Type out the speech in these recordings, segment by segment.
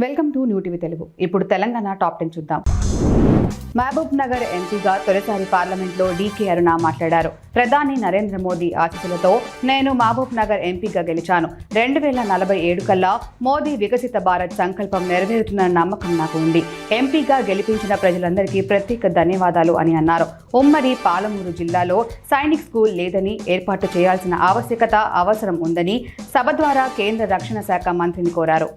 Welcome to new TV Telugu. ఇప్పుడు Telangana top 10 చూద్దాం. మహబూబ్ నగర్ ఎంపీగా తొలిసారి పార్లమెంట్లో డీకే అరుణ మాట్లాడారు. ప్రధాని నరేంద్ర మోదీ ఆశీస్సులతో నేను మహబూబ్ నగర్ ఎంపీగా గెలిచాను. 2047 కల్లా మోదీ వికసిత భారత్ సంకల్పం నెరవేరుతున్న నమ్మకం నాకు ఉంది. ఎంపీగా గెలిపించిన ప్రజలందరికీ ప్రత్యేక ధన్యవాదాలు అని అన్నారు. ఉమ్మడి పాలమూరు జిల్లాలో సైనిక్ స్కూల్ లేదని, ఏర్పాటు చేయాల్సిన అవసరం ఉందని సభ ద్వారా కేంద్ర రక్షణ శాఖ మంత్రిని కోరారు.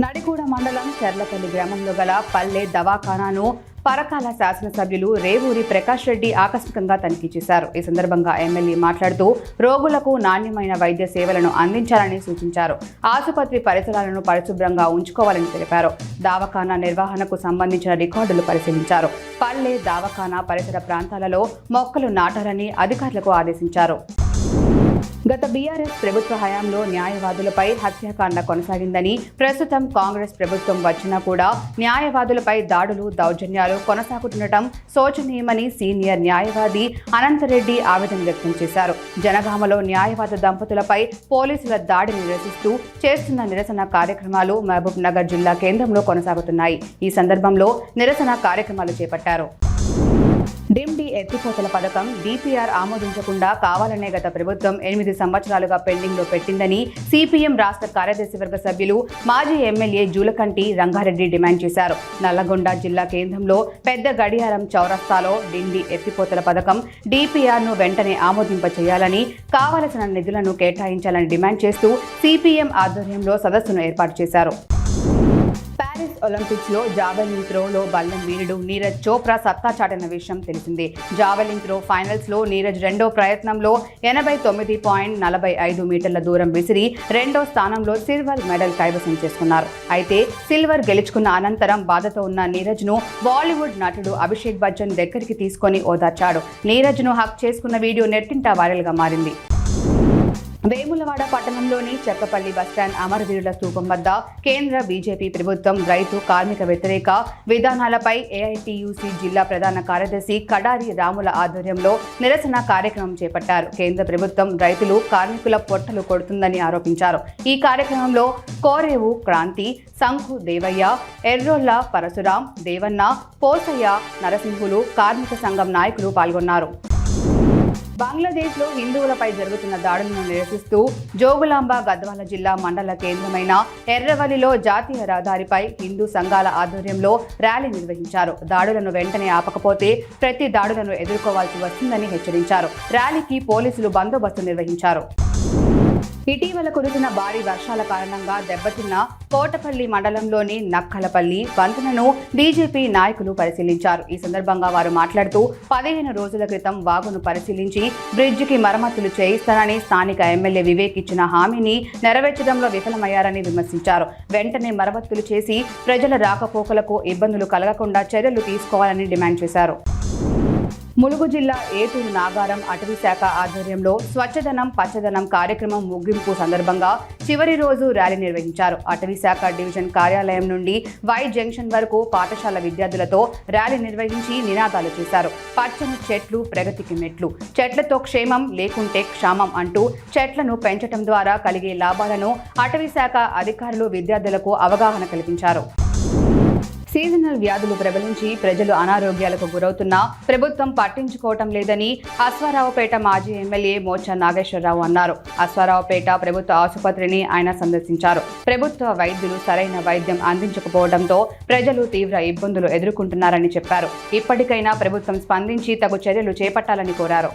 నడిగూడ మండలం చెర్లపల్లి గ్రామంలో గల పల్లె దవాఖానాను పరకాల శాసనసభ్యులు రేవూరి ప్రకాష్ రెడ్డి ఆకస్మికంగా తనిఖీ చేశారు. ఈ సందర్భంగా ఎమ్మెల్యే మాట్లాడుతూ రోగులకు నాణ్యమైన వైద్య సేవలను అందించాలని సూచించారు. ఆసుపత్రి పరిసరాలను పరిశుభ్రంగా ఉంచుకోవాలని తెలిపారు. దవాఖానా నిర్వహణకు సంబంధించిన రికార్డులు పరిశీలించారు. పల్లె దవాఖానా పరిసర ప్రాంతాలలో మొక్కలు నాటాలని అధికారులకు ఆదేశించారు. గత బీఆర్ఎస్ ప్రభుత్వ హయాంలో న్యాయవాదులపై హత్యాకాండ కొనసాగిందని, ప్రస్తుతం కాంగ్రెస్ ప్రభుత్వం వచ్చినా కూడా న్యాయవాదులపై దాడులు, దౌర్జన్యాలు కొనసాగుతుండటం శోచనీయమని సీనియర్ న్యాయవాది అనంతరెడ్డి ఆవేదన వ్యక్తం చేశారు. జనగామలో న్యాయవాద దంపతులపై పోలీసుల దాడిని నిరసిస్తూ చేస్తున్న నిరసన కార్యక్రమాలు మహబూబ్ నగర్ జిల్లా కేంద్రంలో కొనసాగుతున్నాయి. ఈ సందర్భంలో నిరసన కార్యక్రమాలు చేపట్టారు. డిమ్డి ఎత్తిపోతల పథకం DPR ఆమోదించకుండా కావాలనే గత ప్రభుత్వం 8 సంవత్సరాలుగా పెండింగ్లో పెట్టిందని సిపిఎం రాష్ట్ర కార్యదర్శి వర్గ సభ్యులు మాజీ ఎమ్మెల్యే జూలకంటి రంగారెడ్డి డిమాండ్ చేశారు. నల్లగొండ జిల్లా కేంద్రంలో పెద్ద గడియారం చౌరస్తాలో డిమ్డి ఎత్తిపోతల పథకం DPRను వెంటనే ఆమోదింపచేయాలని, కావలసిన నిధులను కేటాయించాలని డిమాండ్ చేస్తూ సిపిఎం ఆధ్వర్యంలో సదస్సును ఏర్పాటు చేశారు. ప్యారిస్ ఒలింపిక్స్లో జావెలిన్ త్రోలో బల్లం వీరుడు నీరజ్ చోప్రా సత్తా చాటిన విషయం తెలిసిందే. జావెలిన్ త్రో ఫైనల్స్లో నీరజ్ రెండో ప్రయత్నంలో 89.45 మీటర్ల దూరం విసిరి రెండో స్థానంలో సిల్వర్ మెడల్ కైవసం చేసుకున్నారు. అయితే సిల్వర్ గెలుచుకున్న అనంతరం బాధతో ఉన్న నీరజ్ను బాలీవుడ్ నటుడు అభిషేక్ బచ్చన్ దగ్గరికి తీసుకొని ఓదార్చాడు. నీరజ్ను హక్ చేసుకున్న వీడియో నెట్టింట వైరల్గా మారింది. వేములవాడ పట్టణంలోని చెక్కపల్లి బస్టాండ్ అమరవీరుల స్తూపం వద్ద కేంద్ర బీజేపీ ప్రభుత్వం రైతు కార్మిక వ్యతిరేక విధానాలపై AITUC జిల్లా ప్రధాన కార్యదర్శి కడారి రాముల ఆధ్వర్యంలో నిరసన కార్యక్రమం చేపట్టారు. కేంద్ర ప్రభుత్వం రైతులు, కార్మికుల పొట్టలు కొడుతుందని ఆరోపించారు. ఈ కార్యక్రమంలో కోరేవు క్రాంతి, సంఖు దేవయ్య, ఎర్రోళ్ల పరశురాం, దేవన్న, పోసయ్య, నరసింహులు, కార్మిక సంఘం నాయకులు పాల్గొన్నారు. బంగ్లాదేశ్లో హిందువులపై జరుగుతున్న దాడులను నిరసిస్తూ జోగులాంబ గద్వాల జిల్లా మండల కేంద్రమైన ఎర్రవల్లిలో జాతీయ రహదారిపై హిందూ సంఘాల ఆధ్వర్యంలో ర్యాలీ నిర్వహించారు. దాడులను వెంటనే ఆపకపోతే ప్రతి దాడులను ఎదుర్కోవాల్సి వస్తుందని హెచ్చరించారు. ర్యాలీకి పోలీసులు బందోబస్తు నిర్వహించారు. ఇటీవల కురిసిన భారీ వర్షాల కారణంగా దెబ్బతిన్న కోటపల్లి మండలంలోని నక్కలపల్లి వంతెనను బీజేపీ నాయకులు పరిశీలించారు. ఈ సందర్భంగా వారు మాట్లాడుతూ 15 రోజుల క్రితం వాగును పరిశీలించి బ్రిడ్జికి మరమ్మతులు చేయిస్తారని, స్థానిక ఎమ్మెల్యే వివేక్ ఇచ్చిన హామీని నెరవేర్చడంలో విఫలమయ్యారని విమర్శించారు. వెంటనే మరమ్మతులు చేసి ప్రజల రాకపోకలకు ఇబ్బందులు కలగకుండా చర్యలు తీసుకోవాలని డిమాండ్ చేశారు. ములుగు జిల్లా ఏటూరు నాగారం అటవీ శాఖ ఆధ్వర్యంలో స్వచ్ఛదనం పచ్చదనం కార్యక్రమం ముగింపు సందర్భంగా చివరి రోజు ర్యాలీ నిర్వహించారు. అటవీ శాఖ డివిజన్ కార్యాలయం నుండి వై జంక్షన్ వరకు పాఠశాల విద్యార్థులతో ర్యాలీ నిర్వహించి నినాదాలు చేశారు. పచ్చని చెట్లు ప్రగతికి మెట్లు, చెట్లతో క్షేమం లేకుంటే క్షామం అంటూ చెట్లను పెంచడం ద్వారా కలిగే లాభాలను అటవీ శాఖ అధికారులు విద్యార్థులకు అవగాహన కల్పించారు. సీజనల్ వ్యాధులు ప్రబలించి ప్రజలు అనారోగ్యాలకు గురవుతున్నా ప్రభుత్వం పట్టించుకోవటం లేదని అశ్వారావుపేట మాజీ ఎమ్మెల్యే మోచా నాగేశ్వరరావు అన్నారు. అశ్వారావుపేట ప్రభుత్వ ఆసుపత్రిని ఆయన సందర్శించారు. ప్రభుత్వ వైద్యులు సరైన వైద్యం అందించకపోవడంతో ప్రజలు తీవ్ర ఇబ్బందులు ఎదుర్కొంటున్నారని చెప్పారు. ఇప్పటికైనా ప్రభుత్వం స్పందించి తగు చర్యలు చేపట్టాలని కోరారు.